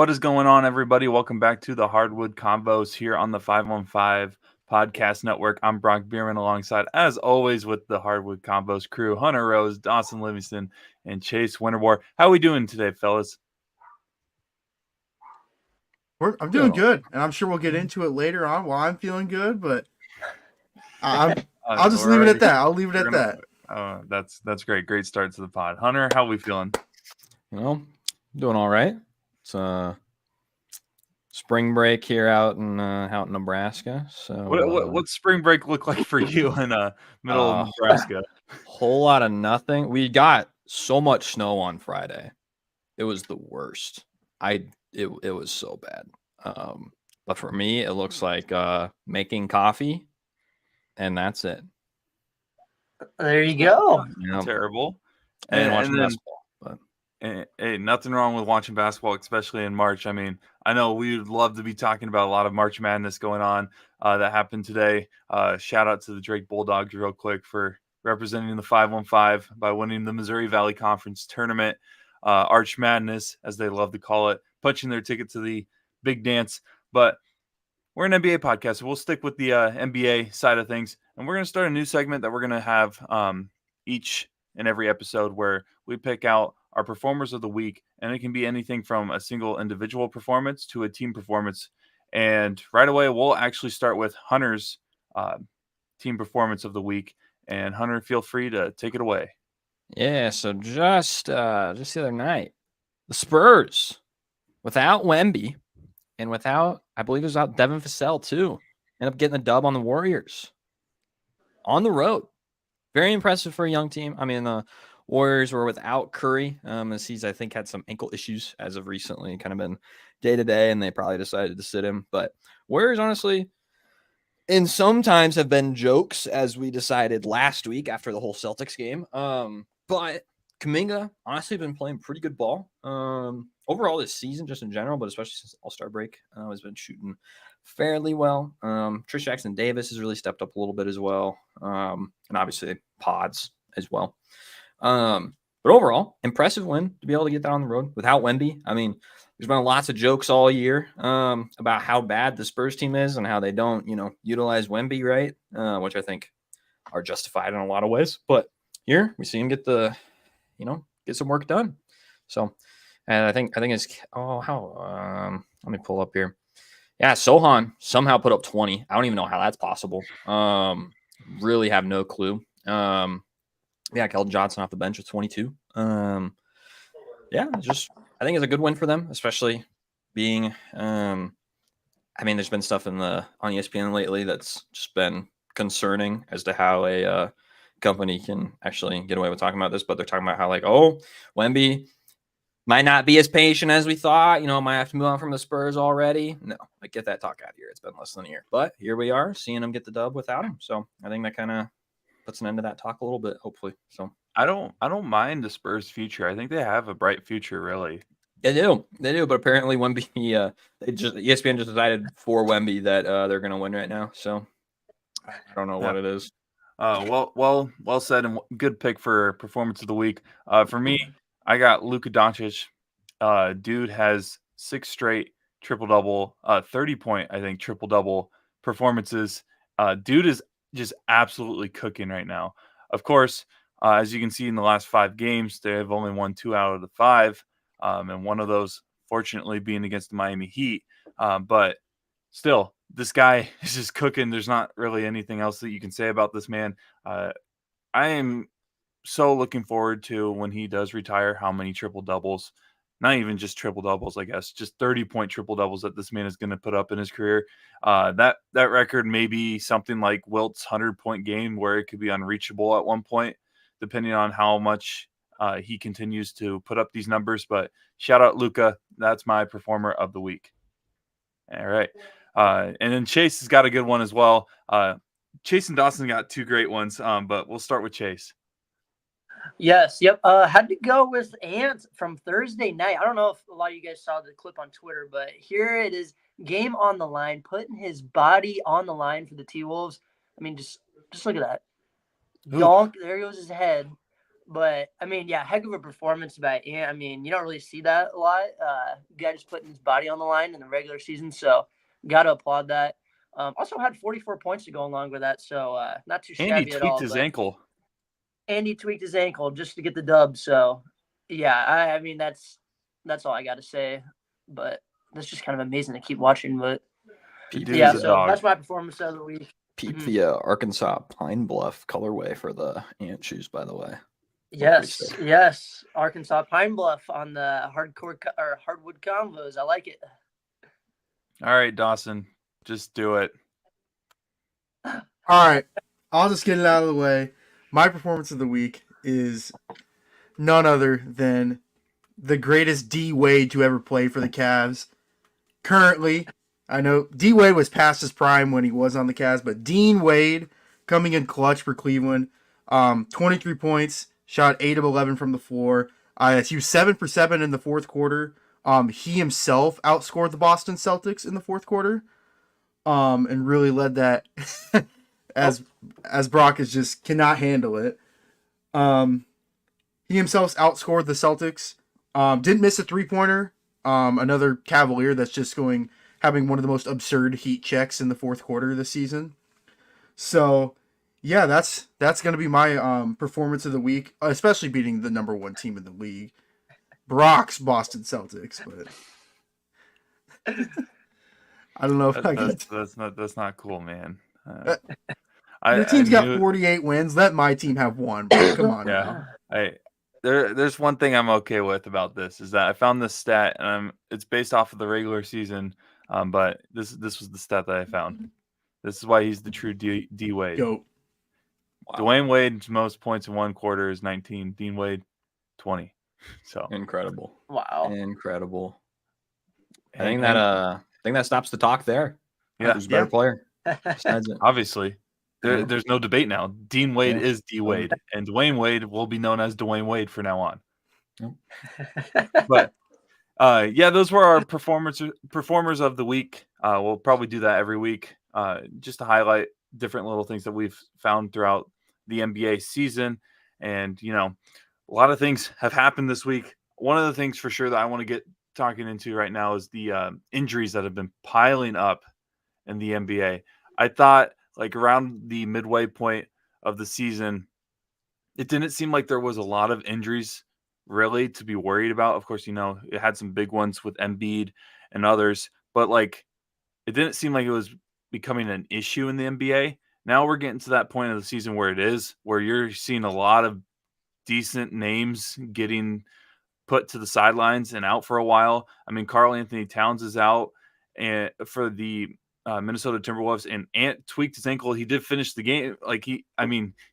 What is going on, everybody? Welcome back to the Hardwood Convos here on the 515 Podcast Network. I'm Brock Bierman alongside, as always, with the Hardwood Convos crew, Hunter Rose, Dawson Livingston, and Chase Winterbourne. How are we doing today, fellas? I'm doing good, and I'm sure we'll get into it later on while I'm feeling good, but I'll just leave it at that. I'll leave it at that. That's great. Great start to the pod. Hunter, how we feeling? Doing all right. It's spring break here out in Nebraska. So what's spring break look like for you in middle of Nebraska? Whole lot of nothing. We got so much snow on Friday. It was the worst. It was so bad. But for me, it looks like making coffee, and that's it. There you go. Terrible. And watching basketball. But hey, nothing wrong with watching basketball, especially in March. I mean, I know we would love to be talking about a lot of March Madness going on that happened today. Shout out to the Drake Bulldogs real quick for representing the 515 by winning the Missouri Valley Conference tournament, Arch Madness, as they love to call it, punching their ticket to the big dance. But we're an NBA podcast, so we'll stick with the NBA side of things. And we're going to start a new segment that we're going to have each and every episode where we pick out our performers of the week, and it can be anything from a single individual performance to a team performance. And right away, we'll actually start with Hunter's team performance of the week. And Hunter, feel free to take it away. Yeah, so just the other night, the Spurs, without Wemby and without, I believe it was out Devin Vassell too, ended up getting the dub on the Warriors on the road. Very impressive for a young team. I mean, the Warriors were without Curry. As he's, I think, had some ankle issues as of recently, kind of been day to day, and they probably decided to sit him. But Warriors, honestly, and sometimes have been jokes, as we decided last week after the whole Celtics game. But Kuminga, honestly, been playing pretty good ball overall this season, just in general, but especially since All-Star break, has been shooting fairly well. Trish Jackson Davis has really stepped up a little bit as well, and obviously Pods as well. But overall, impressive win to be able to get that on the road without Wemby. I mean, there's been lots of jokes all year about how bad the Spurs team is and how they don't, utilize Wemby, right? Which I think are justified in a lot of ways. But here we see him get get some work done. So, and I think it's let me pull up here. Yeah, Sohan somehow put up 20. I don't even know how that's possible. Really have no clue. Keldon Johnson off the bench with 22. I think it's a good win for them, especially being, there's been stuff on ESPN lately that's just been concerning as to how a company can actually get away with talking about this, but they're talking about how Wemby might not be as patient as we thought, might have to move on from the Spurs already. No, get that talk out of here. It's been less than a year, but here we are seeing them get the dub without him. So I think that kind of puts an end to that talk a little bit, hopefully. So I don't mind the Spurs' future. I think they have a bright future, really. They do, but apparently Wemby, ESPN just decided for Wemby that they're going to win right now. So I don't know what it is. Well said, and good pick for performance of the week. For me, I got Luka Doncic. Dude has 6 straight triple-double, 30-point, I think, triple-double performances. Dude is just absolutely cooking right now. Of course, as you can see in the last 5 games, they have only won 2 out of the 5, and one of those, fortunately, being against the Miami Heat. But still, this guy is just cooking. There's not really anything else that you can say about this man. I am so looking forward to when he does retire, how many triple-doubles, not even just triple-doubles, I guess, just 30-point triple-doubles that this man is going to put up in his career. That record may be something like Wilt's 100-point game, where it could be unreachable at one point, depending on how much he continues to put up these numbers. But shout out Luka. That's my performer of the week. All right. And then Chase has got a good one as well. Chase and Dawson got 2 great ones, but we'll start with Chase. Yes. Yep. Had to go with Ant from Thursday night. I don't know if a lot of you guys saw the clip on Twitter, but here it is. Game on the line, putting his body on the line for the T-Wolves. I mean, just look at that. Donk. There goes his head. But I mean, yeah, heck of a performance by Ant. I mean, you don't really see that a lot. Guy just putting his body on the line in the regular season, so got to applaud that. Also had 44 points to go along with that, so not too And he shabby at tweaked all. his But ankle. Andy tweaked his ankle just to get the dub. So yeah, I mean that's all I got to say. But that's just kind of amazing to keep watching. But The dude yeah, is a so dog. that's my performance of the week. Peep Mhm. the Arkansas Pine Bluff colorway for the Ant shoes, by the way. Yes, yes, Arkansas Pine Bluff on the Hardwood Convos. I like it. All right, Dawson, just do it. All right, I'll just get it out of the way. My performance of the week is none other than the greatest D Wade to ever play for the Cavs. Currently, I know D Wade was past his prime when he was on the Cavs, but Dean Wade coming in clutch for Cleveland. 23 points, shot 8 of 11 from the floor. He was 7 for 7 in the fourth quarter. He himself outscored the Boston Celtics in the fourth quarter, and really led that as Brock is just cannot handle it. He himself outscored the Celtics. Didn't miss a 3-pointer. Another Cavalier that's just having one of the most absurd heat checks in the fourth quarter this season. So, yeah, that's going to be my performance of the week, especially beating the number 1 team in the league, Brock's Boston Celtics. But I don't know if that's not cool, man. Your team's got 48 wins. Let my team have 1. Bro. Come on, yeah. now. There's one thing I'm okay with about this is that I found this stat, and it's based off of the regular season, but this was the stat that I found. This is why he's the true D Wade. Go. Wow. Dwayne Wade's most points in one quarter is 19. Dean Wade, 20. So incredible. Wow. Incredible. I think that stops the talk there. Yeah. Who's a better player? Obviously. There's no debate now. Dean Wade is D Wade, and Dwayne Wade will be known as Dwayne Wade from now on. But those were our performers of the week. We'll probably do that every week, just to highlight different little things that we've found throughout the NBA season. And a lot of things have happened this week. One of the things for sure that I want to get talking into right now is the injuries that have been piling up in the NBA. I thought, like, around the midway point of the season, it didn't seem like there was a lot of injuries really to be worried about. Of course, it had some big ones with Embiid and others, but like, it didn't seem like it was becoming an issue in the NBA. Now we're getting to that point of the season where you're seeing a lot of decent names getting put to the sidelines and out for a while. I mean, Karl Anthony Towns is out and for the Minnesota Timberwolves, and Ant tweaked his ankle. He did finish the game.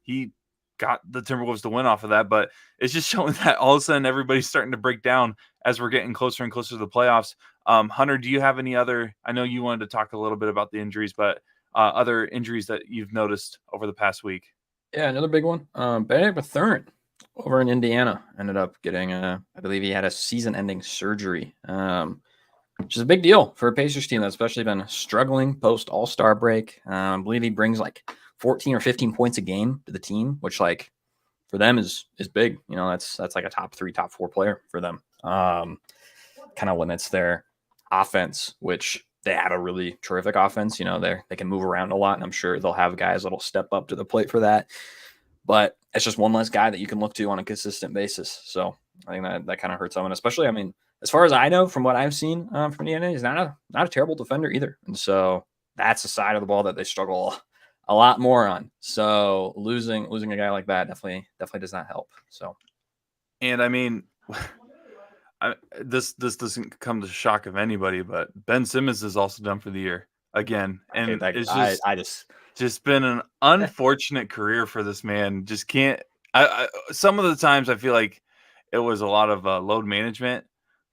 He got the Timberwolves to win off of that, but it's just showing that all of a sudden everybody's starting to break down as we're getting closer and closer to the playoffs. Hunter, do you have any other? I know you wanted to talk a little bit about the injuries, but other injuries that you've noticed over the past week? Yeah, another big one. Benedict Mathurin over in Indiana ended up getting I believe he had a season-ending surgery. Which is a big deal for a Pacers team that's especially been struggling post All-Star break. I believe he brings like 14 or 15 points a game to the team, which like for them is big. That's like a top 3, top 4 player for them. Kind of limits their offense, which they have a really terrific offense. They can move around a lot, and I'm sure they'll have guys that'll step up to the plate for that. But it's just one less guy that you can look to on a consistent basis. So I think that kind of hurts them, and especially, I mean, as far as I know, from what I've seen from Indiana, he's not a terrible defender either. And so that's a side of the ball that they struggle a lot more on. So losing a guy like that definitely does not help. So, and I mean, this doesn't come to the shock of anybody, but Ben Simmons is also done for the year again, and it's just been an unfortunate career for this man. Just can't. Some of the times I feel like it was a lot of load management.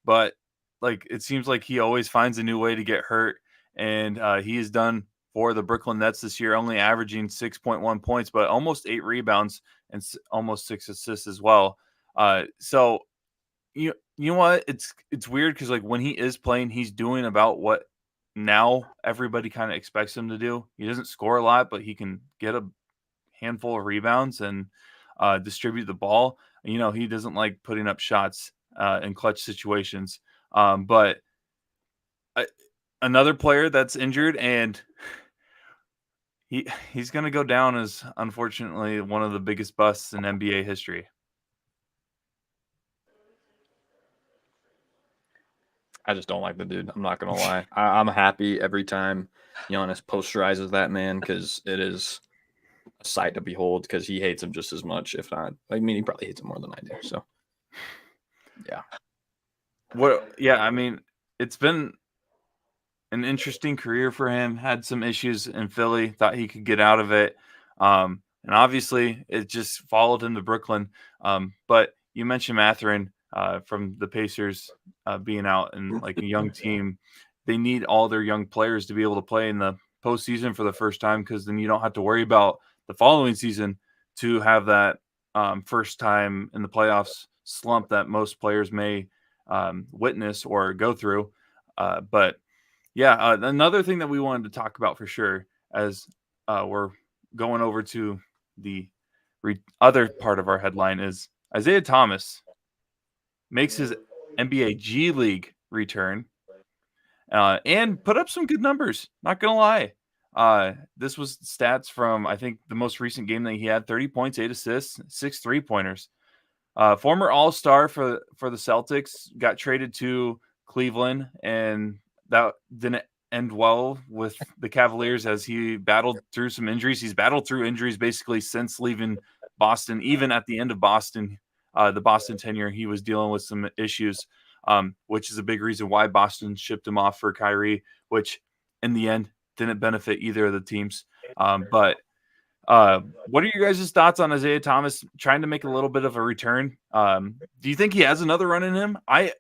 But like, it seems like he always finds a new way to get hurt, and he is done for the Brooklyn Nets this year, only averaging 6.1 points, but almost 8 rebounds and almost 6 assists as well. So you know what? It's weird because like when he is playing, he's doing about what now everybody kind of expects him to do. He doesn't score a lot, but he can get a handful of rebounds and distribute the ball. He doesn't like putting up shots in clutch situations. But another player that's injured, and he's going to go down as, unfortunately, one of the biggest busts in NBA history. I just don't like the dude. I'm not gonna lie. I'm happy every time Giannis posterizes that man because it is a sight to behold. Because he hates him just as much, if not. I mean, he probably hates him more than I do. So, yeah. It's been an interesting career for him. Had some issues in Philly. Thought he could get out of it, and obviously it just followed him to Brooklyn. But you mentioned Mathurin from the Pacers being out, and like a young team, they need all their young players to be able to play in the postseason for the first time, because then you don't have to worry about the following season to have that first time in the playoffs slump that most players may witness or go through. But yeah, another thing that we wanted to talk about for sure, as we're going over to the other part of our headline, is Isaiah Thomas makes his NBA G League return and put up some good numbers. Not going to lie. This was stats from, I think, the most recent game that he had: 30 points, 8 assists, 6 3-pointers. Former All-Star for the Celtics, got traded to Cleveland, and that didn't end well with the Cavaliers as he battled through some injuries. He's battled through injuries basically since leaving Boston. Even at the end of the Boston tenure, he was dealing with some issues, which is a big reason why Boston shipped him off for Kyrie, which in the end didn't benefit either of the teams. But what are your guys' thoughts on Isaiah Thomas trying to make a little bit of a return? Do you think he has another run in him? I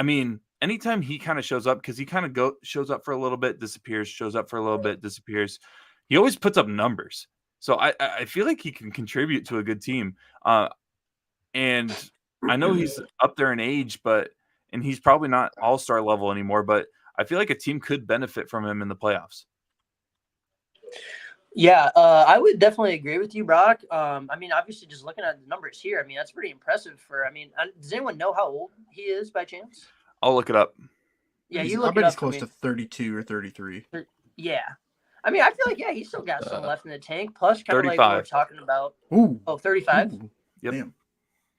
mean, anytime he kind of shows up, because he kind of shows up for a little bit, disappears, shows up for a little bit, disappears. He always puts up numbers. So I feel like he can contribute to a good team. And I know he's up there in age, and he's probably not all-star level anymore, but I feel like a team could benefit from him in the playoffs. Yeah, I would definitely agree with you, Brock. Obviously, just looking at the numbers here, that's pretty impressive. Does anyone know how old he is by chance? I'll look it up. Yeah, I bet he's close to 32 or 33. Yeah. I feel like, he's still got some left in the tank. Plus, kind of like 35. what we're talking about. Ooh. Oh, 35? Ooh. Yep. Damn.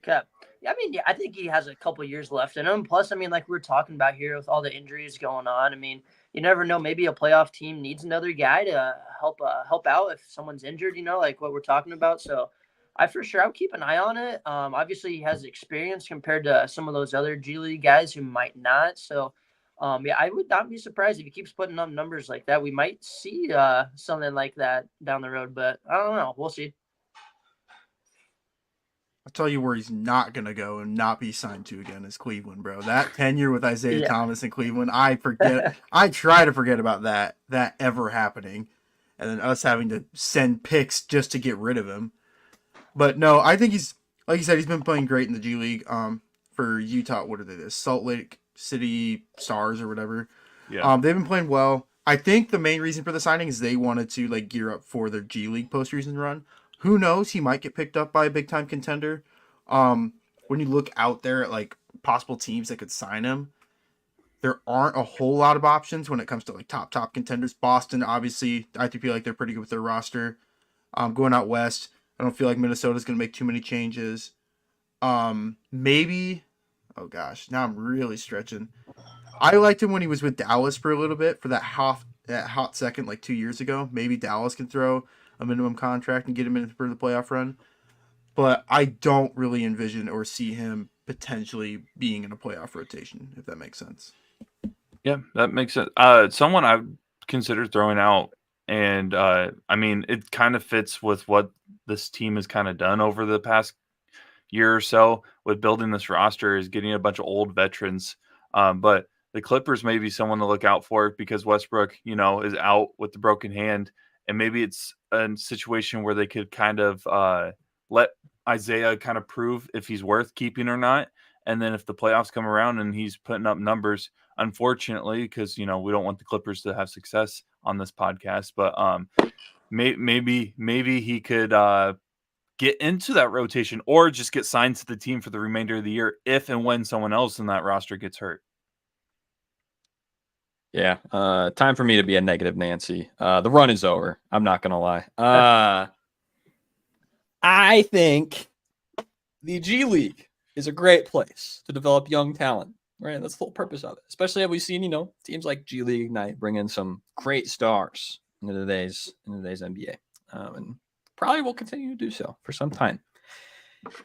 Okay. Yeah, I think he has a couple years left in him. Plus, like we're talking about here with all the injuries going on, you never know. Maybe a playoff team needs another guy to help out if someone's injured, like what we're talking about. So I would keep an eye on it. Obviously, he has experience compared to some of those other G League guys who might not. So, I would not be surprised if he keeps putting up numbers like that. We might see something like that down the road, but I don't know. We'll see. I'll tell you where he's not going to go and not be signed to again is Cleveland, bro. That tenure with Isaiah Thomas in Cleveland, I try to forget about that ever happening. And then us having to send picks just to get rid of him. But no, I think he's, like you said, he's been playing great in the G League for Utah. What are they? This Salt Lake City Stars or whatever. Yeah. They've been playing well. I think the main reason for the signing is they wanted to gear up for their G League postseason run. Who knows? He might get picked up by a big time contender. When you look out there at possible teams that could sign him, there aren't a whole lot of options when it comes to top contenders. Boston, obviously, I feel like they're pretty good with their roster. Going out west, I don't feel like Minnesota's going to make too many changes. Maybe, oh gosh, now I'm really stretching. I liked him when he was with Dallas for a little bit for that hot second 2 years ago. Maybe Dallas can throw a minimum contract and get him in for the playoff run. But I don't really envision or see him potentially being in a playoff rotation, if that makes sense. Yeah, that makes sense. Someone I would consider throwing out, and it kind of fits with what this team has kind of done over the past year or so with building this roster, is getting a bunch of old veterans. But the Clippers may be someone to look out for, because Westbrook, is out with the broken hand, and maybe it's a situation where they could kind of let Isaiah kind of prove if he's worth keeping or not. And then if the playoffs come around and he's putting up numbers, unfortunately, because, we don't want the Clippers to have success on this podcast, but maybe he could get into that rotation or just get signed to the team for the remainder of the year if and when someone else in that roster gets hurt. Yeah. Time for me to be a negative Nancy. The run is over. I'm not going to lie. I think the G League is a great place to develop young talent, right? That's the whole purpose of it. Especially have we seen, teams like G League Ignite bring in some great stars into today's NBA, and probably will continue to do so for some time.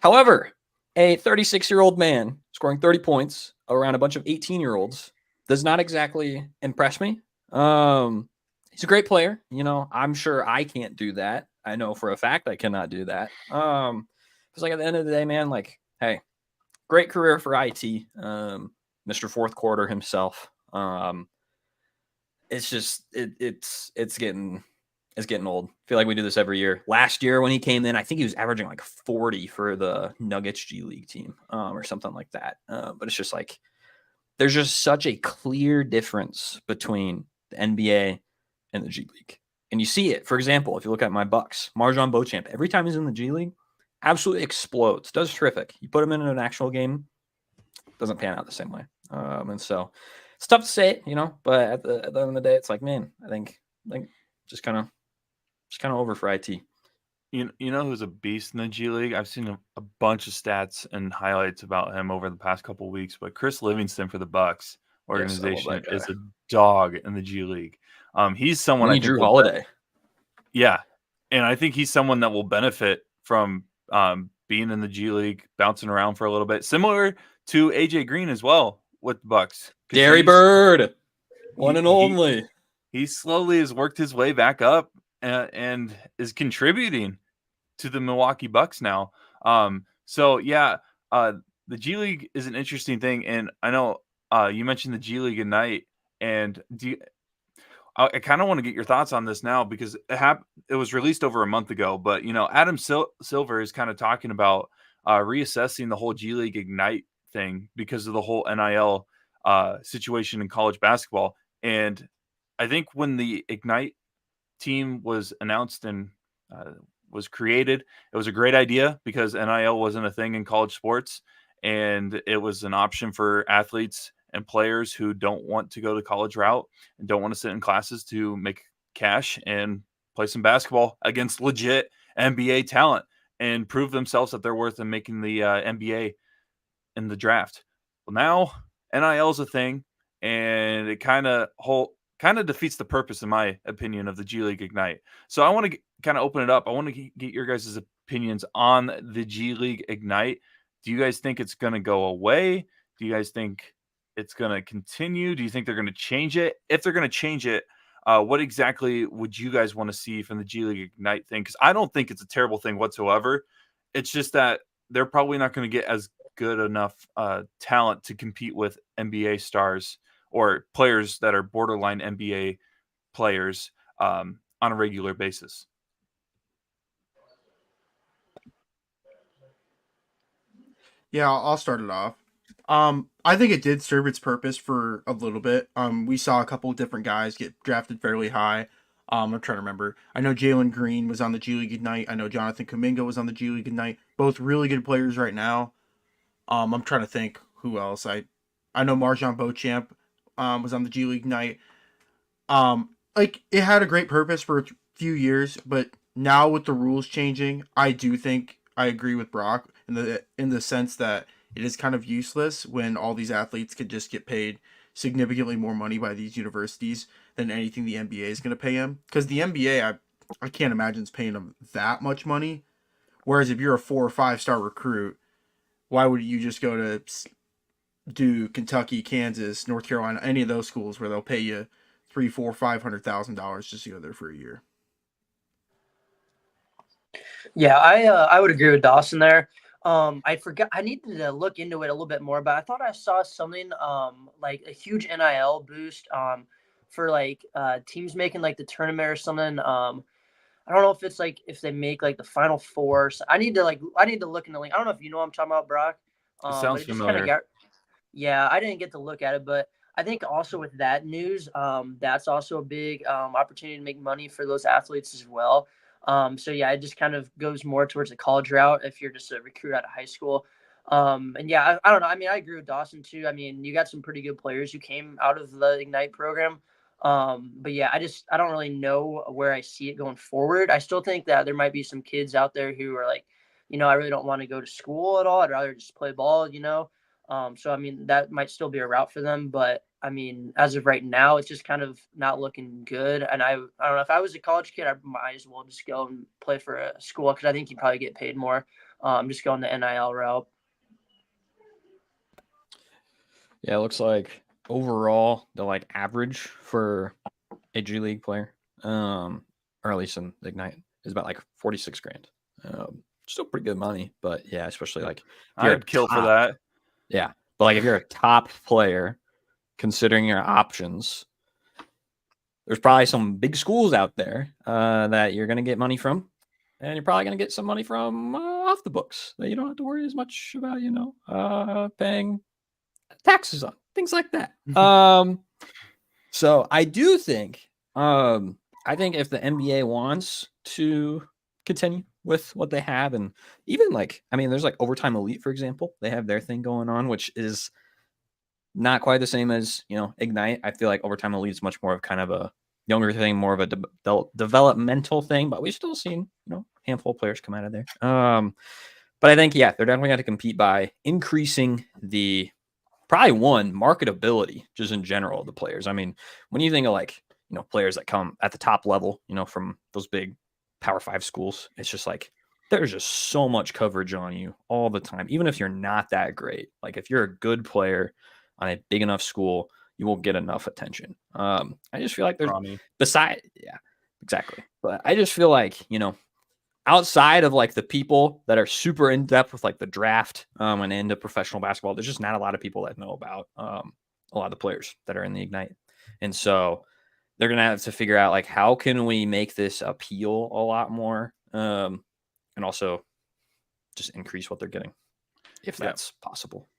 However, a 36-year-old man scoring 30 points around a bunch of 18-year-olds does not exactly impress me. He's a great player. I'm sure I can't do that. I know for a fact I cannot do that. It's like at the end of the day, man, like, hey, great career for IT. Mr. Fourth Quarter himself. It's just it's getting old. I feel like we do this every year. Last year when he came in, I think he was averaging like 40 for the Nuggets G League team, or something like that. But it's just like there's just such a clear difference between the NBA and the G League. And you see it, for example, if you look at my Bucks, Marjon Beauchamp, every time he's in the G League, absolutely explodes, does terrific. You put him in an actual game, doesn't pan out the same way. And so it's tough to say, but at the end of the day, it's like, man, I think just kind of over for IT. You know who's a beast in the G League? I've seen a bunch of stats and highlights about him over the past couple of weeks, but Chris Livingston for the Bucks organization is a dog in the G League. He's someone I think Drew Holiday. Yeah, and I think he's someone that will benefit from being in the G League, bouncing around for a little bit, similar to AJ Green as well with the Bucks. Gary Bird, one and only. He slowly has worked his way back up and is contributing to the Milwaukee Bucks now. So yeah, the G League is an interesting thing, and I know you mentioned the G League Ignite, and I kind of want to get your thoughts on this now because it was released over a month ago. But Adam Silver is kind of talking about reassessing the whole G League Ignite thing because of the whole NIL situation in college basketball. And I think when the Ignite team was announced and was created, it was a great idea because NIL wasn't a thing in college sports, and it was an option for athletes and players who don't want to go the college route and don't want to sit in classes to make cash and play some basketball against legit NBA talent and prove themselves that they're worth in making the NBA in the draft. Well, now NIL is a thing, and it kind of defeats the purpose, in my opinion, of the G League Ignite. So I want to kind of open it up. I want to get your guys' opinions on the G League Ignite. Do you guys think it's going to go away? Do you guys think it's going to continue? Do you think they're going to change it? If they're going to change it, what exactly would you guys want to see from the G League Ignite thing? Because I don't think it's a terrible thing whatsoever. It's just that they're probably not going to get as good enough talent to compete with NBA stars or players that are borderline NBA players on a regular basis. Yeah, I'll start it off. I think it did serve its purpose for a little bit. We saw a couple of different guys get drafted fairly high. I'm trying to remember. I know Jalen Green was on the G League Ignite. I know Jonathan Kuminga was on the G League Ignite. Both really good players right now. I'm trying to think who else. I know Marjon Beauchamp was on the G League Ignite. Like it had a great purpose for a few years, but now with the rules changing, I do think I agree with Brock in the sense that it is kind of useless when all these athletes could just get paid significantly more money by these universities than anything the NBA is going to pay them. Because the NBA, I can't imagine is paying them that much money. Whereas if you're a 4 or 5 star recruit, why would you just go to Duke, Kentucky, Kansas, North Carolina, any of those schools where they'll pay you $300,000, $400,000, $500,000 just to go there for a year? Yeah, I would agree with Dawson there. I forgot I needed to look into it a little bit more, but I thought I saw something like a huge NIL boost for like teams making like the tournament or something. I don't know if it's like if they make like the Final Four. So I need to look in the link. I don't know if you know what I'm talking about, Brock. It sounds familiar. Yeah, I didn't get to look at it, but I think also with that news, that's also a big opportunity to make money for those athletes as well. So yeah, it just kind of goes more towards the college route if you're just a recruit out of high school. And yeah, I don't know. I mean, I agree with Dawson too. I mean, you got some pretty good players who came out of the Ignite program. But yeah, I don't really know where I see it going forward. I still think that there might be some kids out there who are like, I really don't want to go to school at all. I'd rather just play ball. So I mean, that might still be a route for them, but I mean, as of right now, it's just kind of not looking good. And I don't know, if I was a college kid, I might as well just go and play for a school because I think you probably get paid more. Just going the NIL route. Yeah, it looks like overall the like average for a G League player, or at least in Ignite, is about like 46 grand. Still pretty good money, but yeah, especially like if you're I'd kill for top- that. Yeah, but like if you're a top player, considering your options, there's probably some big schools out there that you're going to get money from, and you're probably going to get some money from off the books that you don't have to worry as much about, paying taxes on, things like that. So I do think, I think if the NBA wants to continue with what they have, and even like, I mean, there's like Overtime Elite, for example, they have their thing going on, which is not quite the same as, Ignite. I feel like Overtime Elite is much more of kind of a younger thing, more of a developmental thing, but we've still seen, handful of players come out of there. But I think, yeah, they're definitely going to compete by increasing the probably marketability just in general of the players. I mean, when you think of like, players that come at the top level, from those big Power 5 schools, it's just like there's just so much coverage on you all the time, even if you're not that great. Like if you're a good player on a big enough school, you will get enough attention. I just feel like there's yeah, exactly. But I just feel like, outside of like the people that are super in depth with like the draft and into professional basketball, there's just not a lot of people that know about a lot of the players that are in the Ignite. And so they're going to have to figure out like, how can we make this appeal a lot more? And also just increase what they're getting, if that's possible.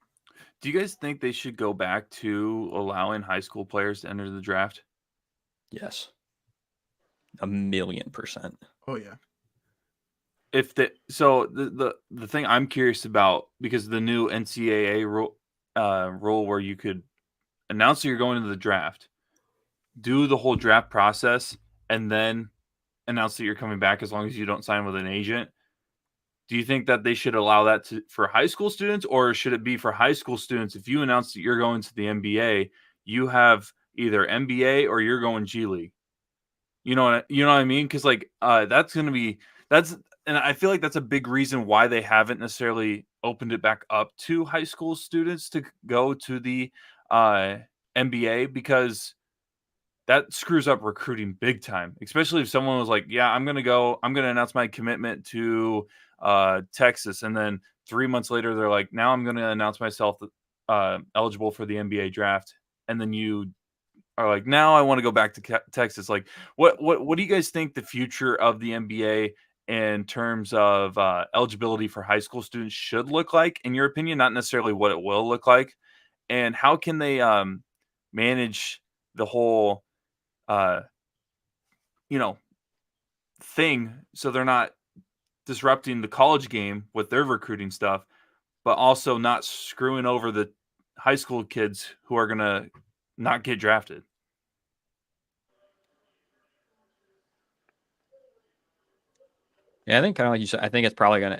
Do you guys think they should go back to allowing high school players to enter the draft? Yes. 1,000,000%. Oh yeah. So the thing I'm curious about, because the new NCAA rule where you could announce that you're going to the draft, do the whole draft process, and then announce that you're coming back as long as you don't sign with an agent. Do you think that they should allow that for high school students, or should it be for high school students? If you announce that you're going to the NBA, you have either NBA or you're going G League. You know what I mean? Because like and I feel like that's a big reason why they haven't necessarily opened it back up to high school students to go to the NBA, because that screws up recruiting big time, especially if someone was like, yeah, I'm going to announce my commitment to Texas. And then 3 months later, they're like, now I'm going to announce myself eligible for the NBA draft. And then you are like, now I want to go back to Texas. Like, what do you guys think the future of the NBA in terms of eligibility for high school students should look like, in your opinion? Not necessarily what it will look like. And how can they manage the whole thing so they're not disrupting the college game with their recruiting stuff, but also not screwing over the high school kids who are going to not get drafted? Yeah, I think kind of like you said, I think it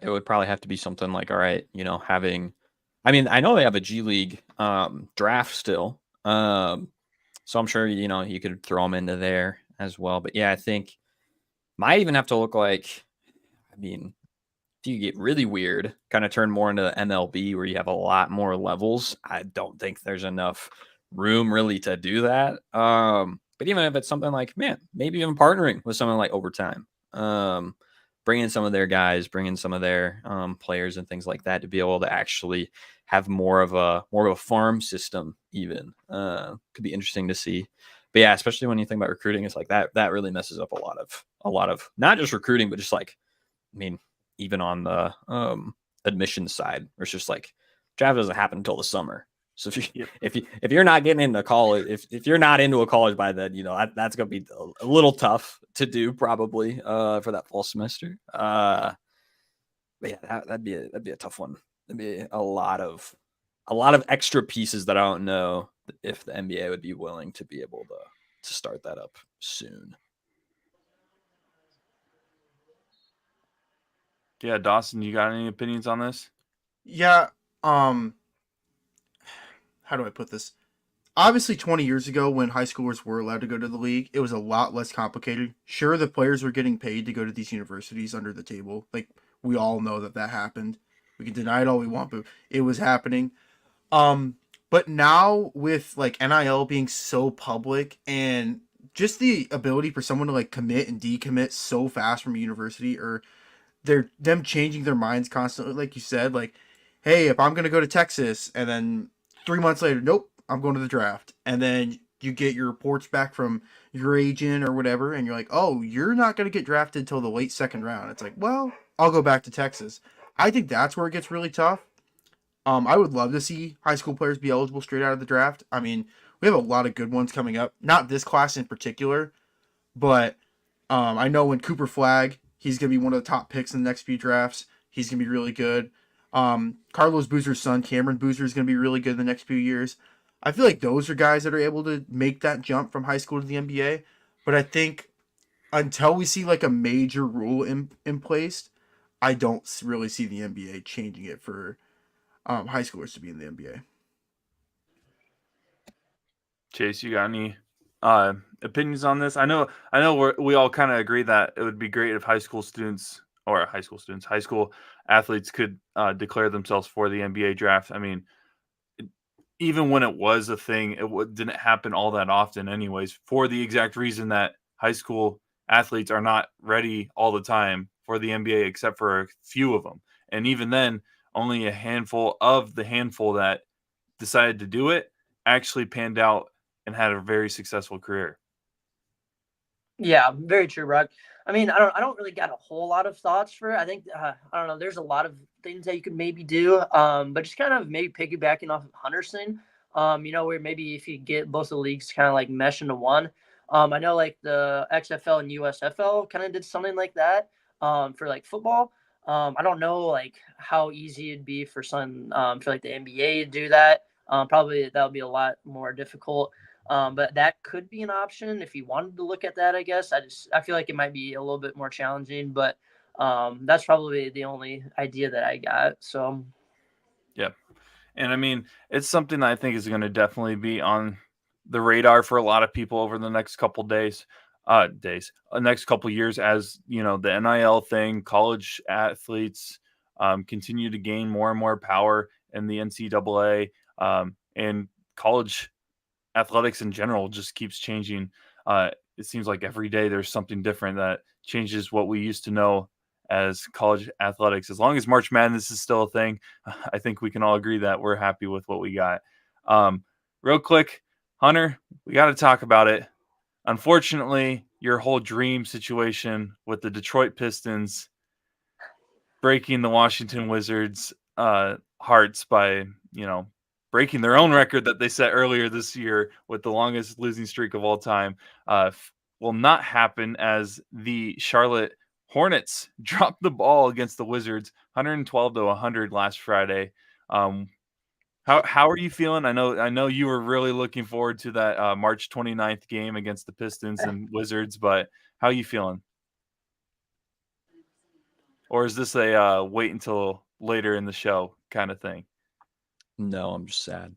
would probably have to be something like, all right, I mean, I know they have a G League draft still. So I'm sure, you could throw them into there as well. But yeah, I think might even have to look like, I mean, if you get really weird, kind of turn more into the MLB where you have a lot more levels, I don't think there's enough room really to do that. But even if it's something like, man, maybe even partnering with someone like Overtime, bring in some of their guys, bring in some of their players and things like that to be able to actually have more of a farm system even. Could be interesting to see. But yeah, especially when you think about recruiting, it's like that really messes up a lot of not just recruiting, but just like, I mean, even on the admissions side, where it's just like draft doesn't happen until the summer. So if you Yep. if you're not getting into college, if you're not into a college by then, that's gonna be a little tough to do probably for that fall semester. But yeah, that'd be a tough one. That'd be a lot of extra pieces that I don't know if the NBA would be willing to be able to start that up soon. Yeah, Dawson, you got any opinions on this? Yeah. How do I put this? Obviously, 20 years ago, when high schoolers were allowed to go to the league, it was a lot less complicated. Sure, the players were getting paid to go to these universities under the table. Like, we all know that happened. We can deny it all we want, but it was happening. Um, but now with like NIL being so public and just the ability for someone to like commit and decommit so fast from a university, or them changing their minds constantly, like you said, like, hey, if I'm gonna go to Texas, and then 3 months later, nope, I'm going to the draft, and then you get your reports back from your agent or whatever, and you're like, oh, you're not gonna get drafted till the late second round. It's like, well, I'll go back to Texas. I think that's where it gets really tough. I would love to see high school players be eligible straight out of the draft. I mean, we have a lot of good ones coming up. Not this class in particular, but I know when Cooper Flag, he's going to be one of the top picks in the next few drafts. He's going to be really good. Carlos Boozer's son, Cameron Boozer, is going to be really good in the next few years. I feel like those are guys that are able to make that jump from high school to the NBA. But I think until we see like a major rule in place, I don't really see the NBA changing it for high schoolers to be in the NBA. Chase, you got any opinions on this? I know we all kind of agree that it would be great if high school athletes could declare themselves for the NBA draft. I mean, even when it was a thing, it didn't happen all that often anyways, for the exact reason that high school athletes are not ready all the time for the NBA, except for a few of them. And even then, only a handful of the handful that decided to do it actually panned out and had a very successful career. Yeah, very true, Brock. I mean, I don't really got a whole lot of thoughts for it. I think I don't know. There's a lot of things that you could maybe do, but just kind of maybe piggybacking off of Hunterson. Where maybe if you get both the leagues kind of like mesh into one. I know like the XFL and USFL kind of did something like that for like football. I don't know like how easy it'd be for like the NBA to do that. Probably that would be a lot more difficult. But that could be an option if you wanted to look at that, I guess. I feel like it might be a little bit more challenging, but that's probably the only idea that I got. So Yeah. And I mean, it's something I think is going to definitely be on the radar for a lot of people over the next couple next couple years, as the NIL thing, college athletes continue to gain more and more power in the NCAA, and college athletics in general just keeps changing. It seems like every day there's something different that changes what we used to know as college athletics. As long as March Madness is still a thing, I think we can all agree that we're happy with what we got. Real quick, Hunter, we got to talk about it. Unfortunately, your whole dream situation with the Detroit Pistons breaking the Washington Wizards' hearts by, breaking their own record that they set earlier this year with the longest losing streak of all time, will not happen, as the Charlotte Hornets dropped the ball against the Wizards 112-100 last Friday. How are you feeling? I know you were really looking forward to that March 29th game against the Pistons and Wizards, but how are you feeling? Or is this a wait until later in the show kind of thing? No, I'm just sad.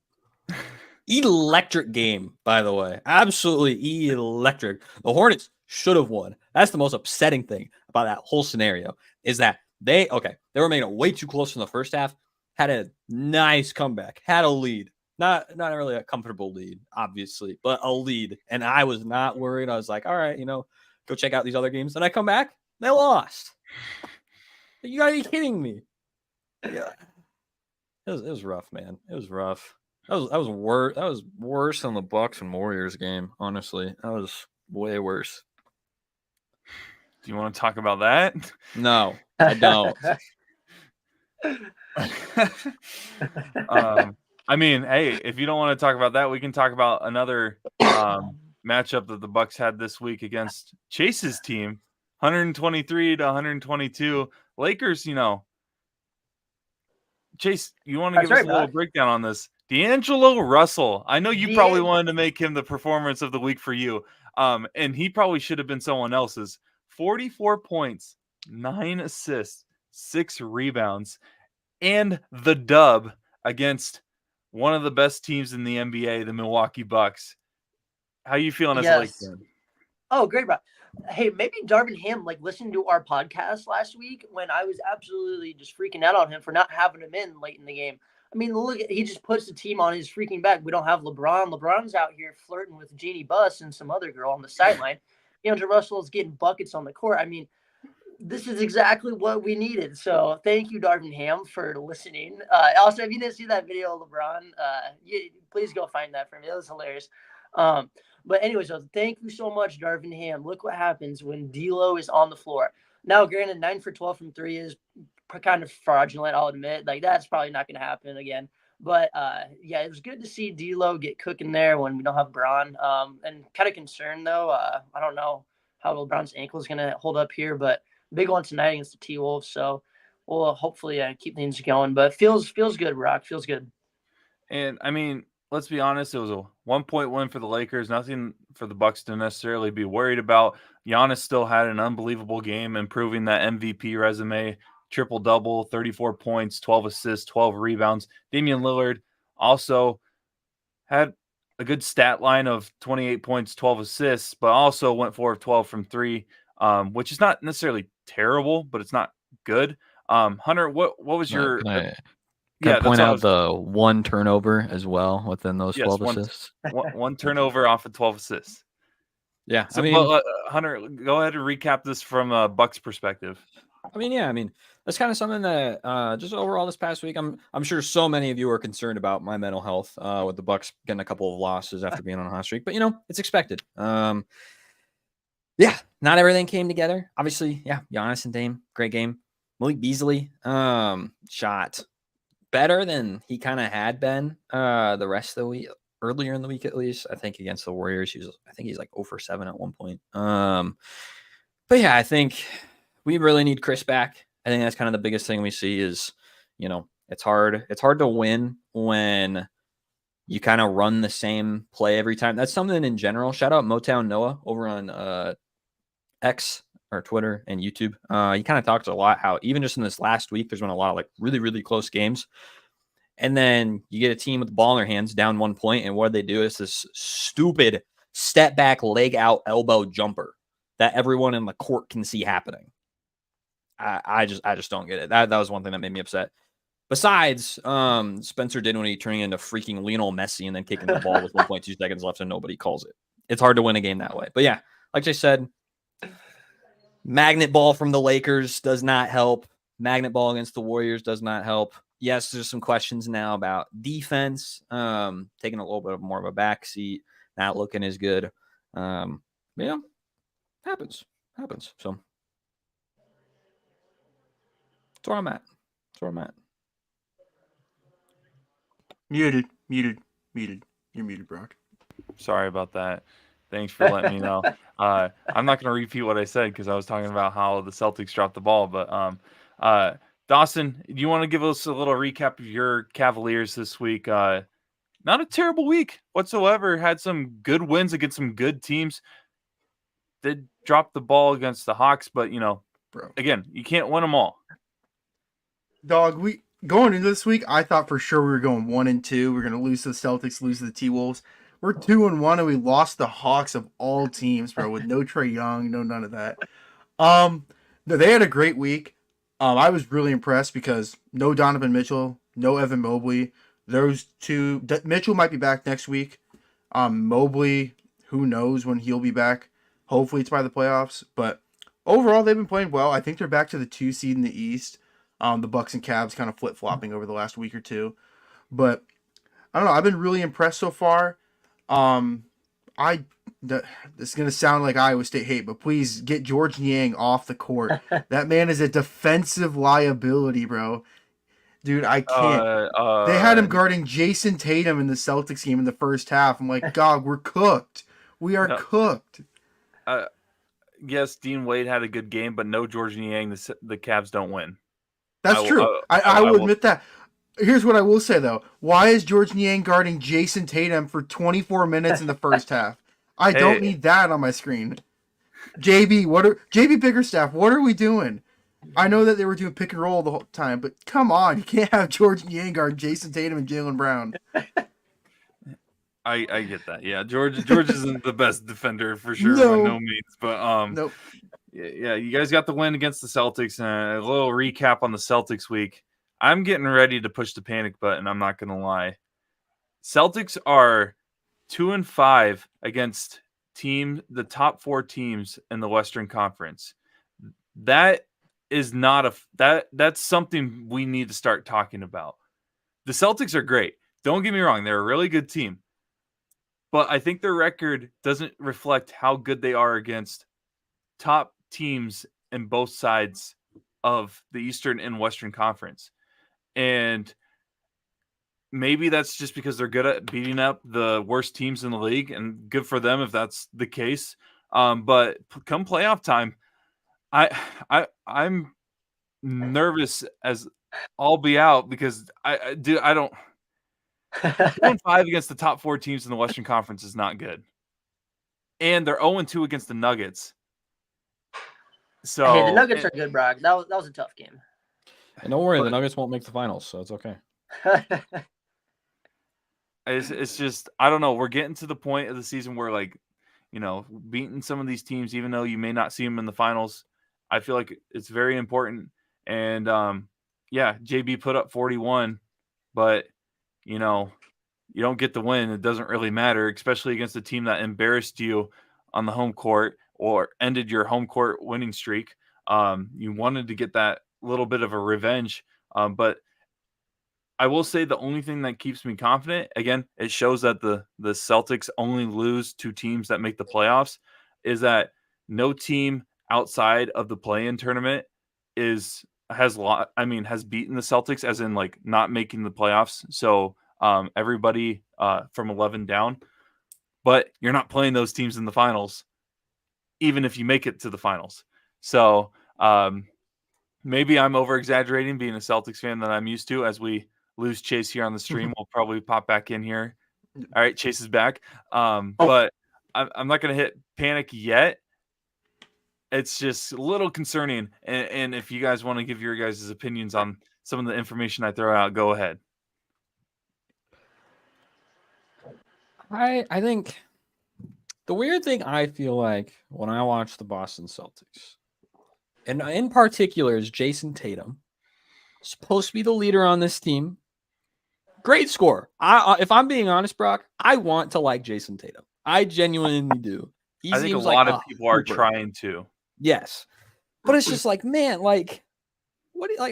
Electric game, by the way. Absolutely electric. The Hornets should have won. That's the most upsetting thing about that whole scenario, is that they were making it way too close in the first half, had a nice comeback, had a lead. Not really a comfortable lead, obviously, but a lead. And I was not worried. I was like, all right, go check out these other games. Then I come back, they lost. You gotta be kidding me. Yeah. It was rough, man. It was rough. That was worse. That was worse than the Bucks and Warriors game. Honestly, that was way worse. Do you want to talk about that? No, I don't. I mean, hey, if you don't want to talk about that, we can talk about another matchup that the Bucks had this week against Chase's team, 123 to 122. Lakers, Chase, you want to That's give us right, a little Brock. breakdown on this? D'Angelo Russell. I know you probably wanted to make him the performance of the week for you. And he probably should have been someone else's. 44 points, 9 assists, 6 rebounds, and the dub against one of the best teams in the NBA, the Milwaukee Bucks. How you feeling as a Lakers Yes. fan? Oh, great, Brock. Hey, maybe Darvin Ham listened to our podcast last week when I was absolutely just freaking out on him for not having him in late in the game. I mean, look, he just puts the team on his freaking back. We don't have LeBron. LeBron's out here flirting with Jeannie Buss and some other girl on the sideline. D'Angelo Russell is getting buckets on the court. I mean, this is exactly what we needed. So thank you, Darvin Ham, for listening. Also, if you didn't see that video of LeBron, please go find that for me. That was hilarious. But anyway, so thank you so much, Darvin Ham. Look what happens when D'Lo is on the floor. Now, granted, 9 for 12 from 3 is kind of fraudulent, I'll admit. That's probably not going to happen again. But yeah, it was good to see D'Lo get cooking there when we don't have Braun. And kind of concerned though. I don't know how LeBron's ankle is going to hold up here, but big one tonight against the T-Wolves. So we'll hopefully keep things going. But feels good, Rock. Feels good. And I mean, let's be honest, it was a 1-point win for the Lakers. Nothing for the Bucks to necessarily be worried about. Giannis still had an unbelievable game, improving that MVP resume. Triple-double, 34 points, 12 assists, 12 rebounds. Damian Lillard also had a good stat line of 28 points, 12 assists, but also went 4 of 12 from 3, which is not necessarily terrible, but it's not good. Hunter, what was your Can I point that's out the one turnover as well within those 12 assists? one turnover off of 12 assists. Yeah, So, I mean, Hunter, go ahead and recap this from a Bucks perspective. I mean, that's kind of something that just overall this past week, I'm sure so many of you are concerned about my mental health with the Bucks getting a couple of losses after being on a hot streak, but it's expected. Yeah, not everything came together. Obviously, yeah, Giannis and Dame, great game. Malik Beasley shot better than he kind of had been the rest of the week, earlier in the week at least. I think against the Warriors, I think he's like 0 for 7 at one point. But yeah, I think we really need Chris back. I think that's kind of the biggest thing we see is, it's hard to win when you kind of run the same play every time. That's something in general. Shout out Motown Noah over on X or Twitter and YouTube. He kind of talks a lot how even just in this last week, there's been a lot of really, really close games. And then you get a team with the ball in their hands down 1 point. And what do they do? It's this stupid step back, leg out, elbow jumper that everyone in the court can see happening. I just don't get it. That was one thing that made me upset. Besides, Spencer Dinwiddie turning into freaking Lionel Messi and then kicking the ball with 1.2 seconds left and nobody calls it. It's hard to win a game that way. But yeah, like I said, magnet ball from the Lakers does not help. Magnet ball against the Warriors does not help. Yes, there's some questions now about defense, taking a little bit more of a backseat, not looking as good. Yeah, happens. So that's where I'm at. Muted. You're muted, Brock. Sorry about that. Thanks for letting me know. I'm not going to repeat what I said because I was talking about how the Celtics dropped the ball. But Dawson, do you want to give us a little recap of your Cavaliers this week? Not a terrible week whatsoever. Had some good wins against some good teams. Did drop the ball against the Hawks, but again, you can't win them all. Dog, going into this week, I thought for sure we were going 1-2. We're gonna lose to the Celtics, lose to the T-Wolves. We're 2-1, and we lost the Hawks of all teams, bro, with no Trae Young, no none of that. No, they had a great week. I was really impressed because no Donovan Mitchell, no Evan Mobley. Those two, Mitchell might be back next week. Mobley, who knows when he'll be back. Hopefully it's by the playoffs. But overall, they've been playing well. I think they're back to the 2 seed in the East. The Bucks and Cavs kind of flip-flopping over the last week or two. But I don't know. I've been really impressed so far. This is going to sound like Iowa State hate, but please get George Niang off the court. That man is a defensive liability, bro. Dude, I can't. They had him guarding Jason Tatum in the Celtics game in the first half. I'm like, God, we're cooked. We are cooked. Yes, Dean Wade had a good game, but no George Niang. The Cavs don't win. That's true. I will admit that. Here's what I will say, though. Why is George Niang guarding Jason Tatum for 24 minutes in the first half? I don't need that on my screen. JB Bickerstaff, what are we doing? I know that they were doing pick and roll the whole time, but come on, you can't have George Niang guard Jason Tatum and Jaylen Brown. I get that. Yeah, George isn't the best defender for sure by no means, but nope. Yeah, you guys got the win against the Celtics. A little recap on the Celtics week. I'm getting ready to push the panic button. I'm not gonna lie. Celtics are 2-5 against the top 4 teams in the Western Conference. That is not that's something we need to start talking about. The Celtics are great. Don't get me wrong, they're a really good team. But I think their record doesn't reflect how good they are against top teams in both sides of the Eastern and Western Conference. And maybe that's just because they're good at beating up the worst teams in the league, and good for them if that's the case. But come playoff time, I'm nervous as all be out because I don't. 2-5 against the top 4 teams in the Western Conference is not good, and they're 0-2 against the Nuggets. So hey, the Nuggets are good, Brock. That was a tough game. And don't worry, the Nuggets won't make the finals, so it's okay. It's just, I don't know. We're getting to the point of the season where, like, beating some of these teams, even though you may not see them in the finals, I feel like it's very important. And JB put up 41, but you don't get the win. It doesn't really matter, especially against a team that embarrassed you on the home court or ended your home court winning streak. You wanted to get that little bit of a revenge. But I will say the only thing that keeps me confident, again, it shows that the Celtics only lose to teams that make the playoffs, is that no team outside of the play-in tournament has beaten the Celtics, as in like not making the playoffs. So everybody from 11 down, but you're not playing those teams in the finals, even if you make it to the finals. So maybe I'm over exaggerating being a Celtics fan that I'm used to. As we lose Chase here on the stream, we'll probably pop back in here. All right, Chase is back. But I'm not going to hit panic yet. It's just a little concerning. And if you guys want to give your guys' opinions on some of the information I throw out, go ahead. I think the weird thing I feel like when I watch the Boston Celtics, and in particular is Jason Tatum, supposed to be the leader on this team. Great score. If I'm being honest, Brock, I want to like Jason Tatum. I genuinely do. I think a lot of people are trying to. Yes. But it's just like, man, like,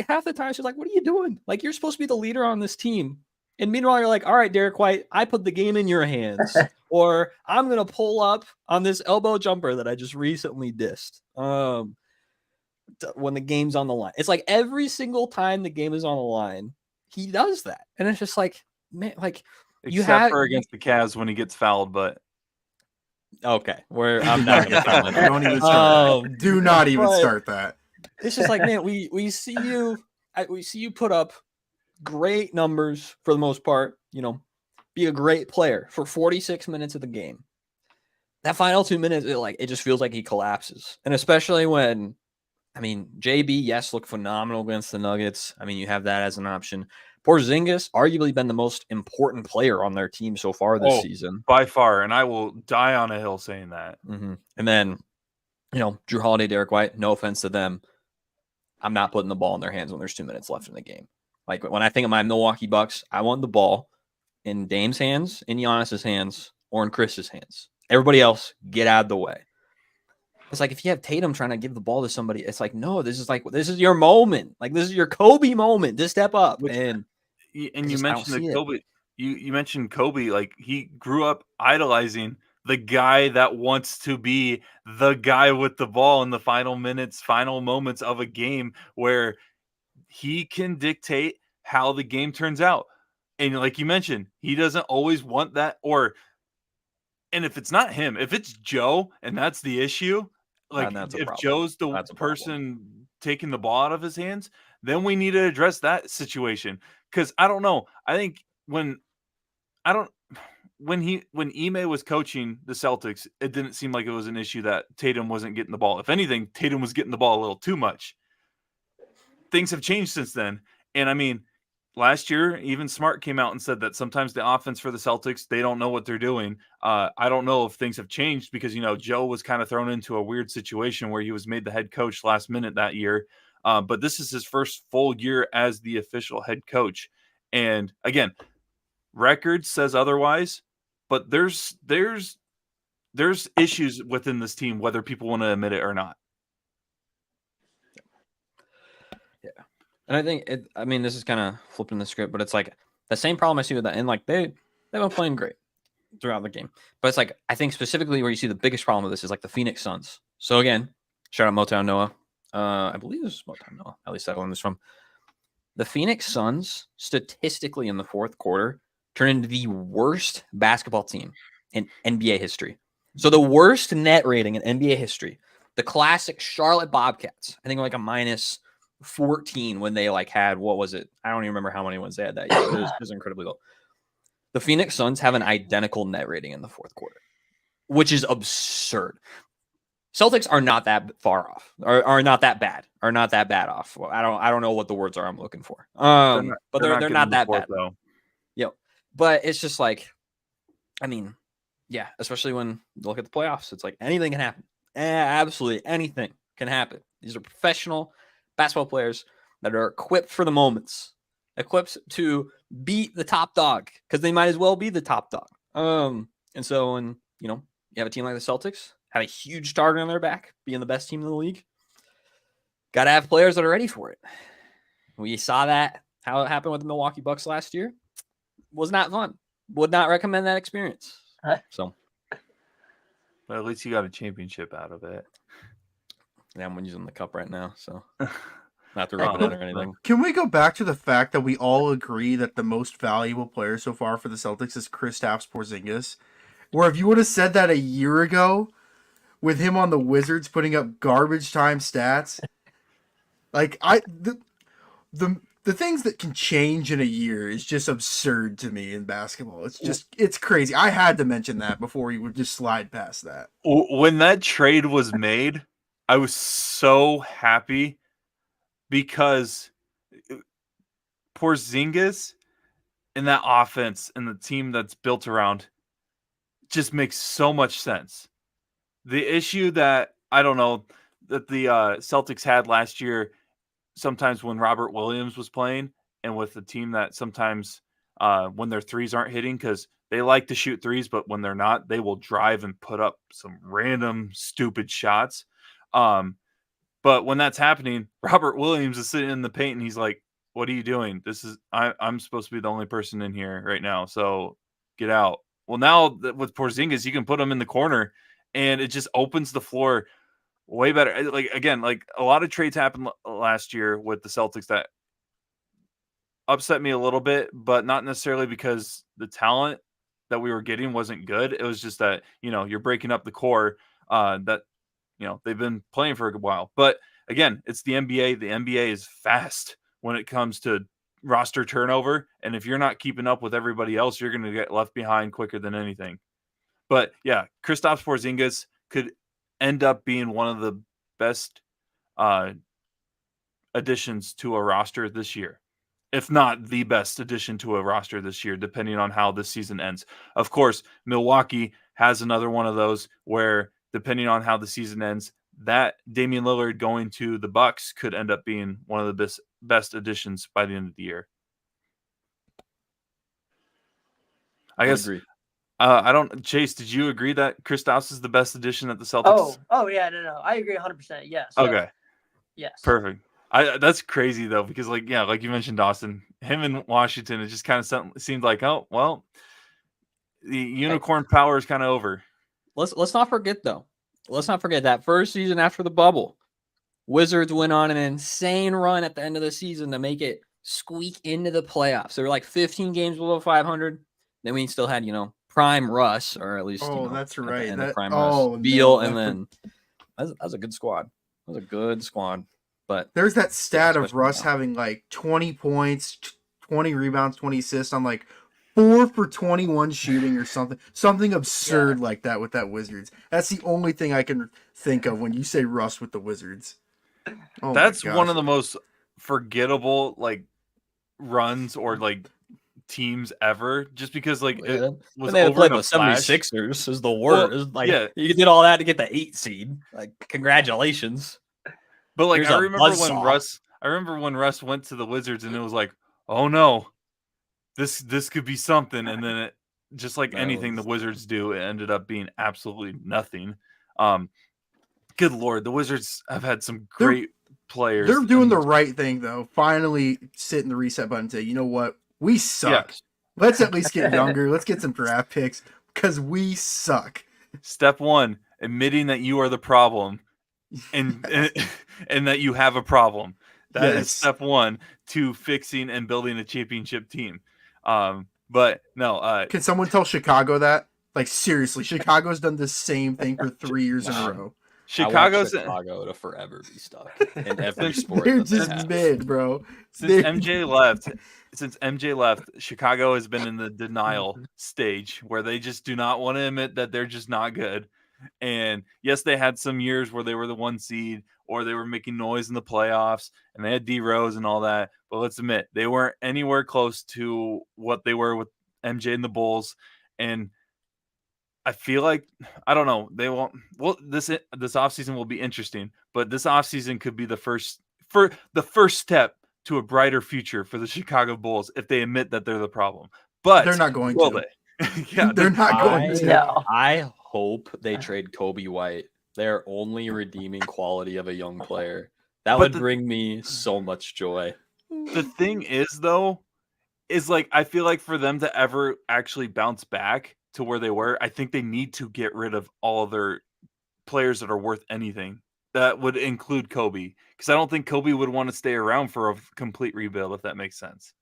half the time it's just like, what are you doing? Like, you're supposed to be the leader on this team. And meanwhile, you're like, all right, Derek White, I put the game in your hands. Or I'm going to pull up on this elbow jumper that I just recently dissed. When the game's on the line. It's like every single time the game is on the line, he does that. And it's just like, man, like, except for against the Cavs when he gets fouled, but okay, I'm not gonna foul him. Don't even start that. Do not even start that. It's just like, man, we see you put up great numbers for the most part, be a great player for 46 minutes of the game. That final 2 minutes, it just feels like he collapses. And especially when, JB, yes, looked phenomenal against the Nuggets. You have that as an option. Porzingis, arguably been the most important player on their team so far this season. By far, and I will die on a hill saying that. Mm-hmm. And then, Drew Holiday, Derek White, no offense to them, I'm not putting the ball in their hands when there's 2 minutes left in the game. Like, when I think of my Milwaukee Bucks, I want the ball in Dame's hands, in Giannis's hands, or in Chris's hands. Everybody else, get out of the way. It's like, if you have Tatum trying to give the ball to somebody, it's like, no, this is your moment. Like, this is your Kobe moment to step up. And you mentioned Kobe. You mentioned Kobe. Like, he grew up idolizing the guy that wants to be the guy with the ball in the final minutes, final moments of a game, where he can dictate how the game turns out. And like you mentioned, he doesn't always want that. And if it's not him, if it's Joe and that's the issue, like that's a if problem. Joe's the That's a person taking the ball out of his hands, then we need to address that situation. Because I don't know. I think when Ime was coaching the Celtics, it didn't seem like it was an issue that Tatum wasn't getting the ball. If anything, Tatum was getting the ball a little too much. Things have changed since then. And I mean, last year, even Smart came out and said that sometimes the offense for the Celtics, they don't know what they're doing. I don't know if things have changed because, Joe was kind of thrown into a weird situation where he was made the head coach last minute that year. But this is his first full year as the official head coach. And again, record says otherwise, but there's issues within this team, whether people want to admit it or not. Yeah. And I think this is kind of flipping the script, but it's like the same problem I see with that. And like they've been playing great throughout the game. But it's like, I think specifically where you see the biggest problem with this is like the Phoenix Suns. So again, shout out Motown Noah. I believe this is Motown Noah. At least I learned this from. The Phoenix Suns statistically in the fourth quarter turned into the worst basketball team in NBA history. So the worst net rating in NBA history. The classic Charlotte Bobcats, I think like a minus 14 when they like had, what was it? I don't even remember how many wins they had that year. It was incredibly low. The Phoenix Suns have an identical net rating in the fourth quarter, which is absurd. Celtics are not that far off, are not that bad, off. Well, I don't know what the words are I'm looking for. But they're not that bad though. Yep. But it's just like, I mean, yeah, especially when you look at the playoffs, it's like anything can happen. Absolutely anything can happen. These are professional basketball players that are equipped for the moments, equipped to beat the top dog because they might as well be the top dog. And so when you have a team like the Celtics have a huge target on their back, being the best team in the league, got to have players that are ready for it. We saw that how it happened with the Milwaukee Bucks last year. Was not fun. Would not recommend that experience. So, but at least you got a championship out of it. Yeah, I'm using the cup right now, so not to rub it in or anything. Can we go back to the fact that we all agree that the most valuable player so far for the Celtics is Kristaps Porzingis? Where if you would have said that a year ago, with him on the Wizards putting up garbage time stats, like the things that can change in a year is just absurd to me in basketball. It's crazy. I had to mention that before you would just slide past that. When that trade was made, I was so happy because Porzingis and that offense and the team that's built around just makes so much sense. The issue that that the Celtics had last year, sometimes when Robert Williams was playing, and with the team that sometimes when their threes aren't hitting, because they like to shoot threes, but when they're not, they will drive and put up some random stupid shots. But when that's happening, Robert Williams is sitting in the paint and he's like, "What are you doing? I'm supposed to be the only person in here right now, so get out." Well, now with Porzingis, you can put him in the corner, and it just opens the floor way better. Like again, like a lot of trades happened last year with the Celtics that upset me a little bit, but not necessarily because the talent that we were getting wasn't good. It was just that you're breaking up the core that they've been playing for a while. But again, it's the NBA. The NBA is fast when it comes to roster turnover, and if you're not keeping up with everybody else, you're going to get left behind quicker than anything. But yeah, Kristaps Porzingis could end up being one of the best additions to a roster this year, if not the best addition to a roster this year, depending on how this season ends. Of course, Milwaukee has another one of those where, depending on how the season ends, that Damian Lillard going to the Bucks could end up being one of the best additions by the end of the year. I guess. Agree. Chase, did you agree that Kristaps is the best addition at the Celtics? Oh yeah, no. I agree 100%. Yes. Okay. Yes. Perfect. That's crazy though, because like you mentioned, Dawson, him in Washington, it just kind of seemed like, oh well, the unicorn power is kind of over. Let's not forget though. Let's not forget that first season after the bubble, Wizards went on an insane run at the end of the season to make it squeak into the playoffs. They were like 15 games below 500. Then we still had, prime Russ, or at least, that's at the right. end of That prime oh Russ, Beal, no, and then that was a good squad. That was a good squad. But there's that stat of especially Russ now. having like 20 points, 20 rebounds, 20 assists on like 4 for 21 shooting or something absurd like that with that Wizards. That's the only thing I can think of when you say Russ with the Wizards. Oh That's my one gosh. of the most forgettable like runs or like teams ever, just because like it And was they had to over play in a the flash. 76ers is the Well, worst. Like, yeah, you did all that to get the 8 seed. Like, congratulations. but like Here's I a remember when buzzsaw. Russ went to the Wizards and it was like, oh no, this could be something, and then it just like That anything the was- Wizards do, it ended up being absolutely nothing. Good Lord, the Wizards have had some great players. They're doing the right thing though. Finally sitting the reset button and say, you know what? We suck. Yes. Let's at least get younger. Let's get some draft picks because we suck. Step one, admitting that you are the problem and and that you have a problem. That is Yes. step one to fixing and building a championship team. But no, Can someone tell Chicago that? Like seriously, Chicago's done the same thing for 3 years in a row. Chicago's I want Chicago to forever be stuck in every sport. They're that they just have. mid, bro. since They're- MJ left, Chicago has been in the denial stage where they just do not want to admit that they're just not good. And yes, they had some years where they were the 1 seed or they were making noise in the playoffs and they had D Rose and all that. But let's admit, they weren't anywhere close to what they were with MJ and the Bulls. And I feel like, I don't know, they won't. Well, this offseason will be interesting, but this offseason could be the first step to a brighter future for the Chicago Bulls if they admit that they're the problem. But they're not going will to. they? Yeah, They're not going to. No. I hope they trade Kobe White. Their only redeeming quality of a young player. That would bring me so much joy. The thing is, though, is like I feel like for them to ever actually bounce back to where they were, I think they need to get rid of all of their players that are worth anything. That would include Kobe, because I don't think Kobe would want to stay around for a complete rebuild, if that makes sense.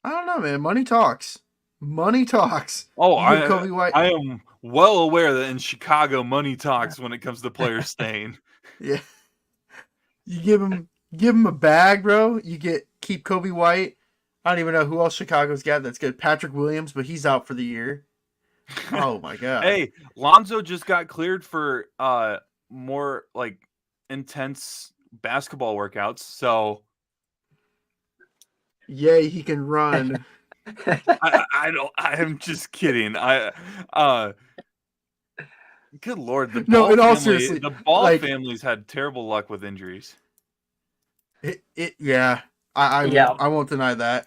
I don't know, man. Money talks. Money talks. Oh, You give Kobe White. I am well aware that in Chicago, money talks when it comes to players staying. Yeah. You give him a bag, bro. Keep Kobe White. I don't even know who else Chicago's got that's good. Patrick Williams, but he's out for the year. Oh my god. Hey, Lonzo just got cleared for more like intense basketball workouts. So Yay, he can run. I'm just kidding. Good Lord, the No, Ball in all family, seriously, the Ball like- family's had terrible luck with injuries. Yeah. I won't deny that.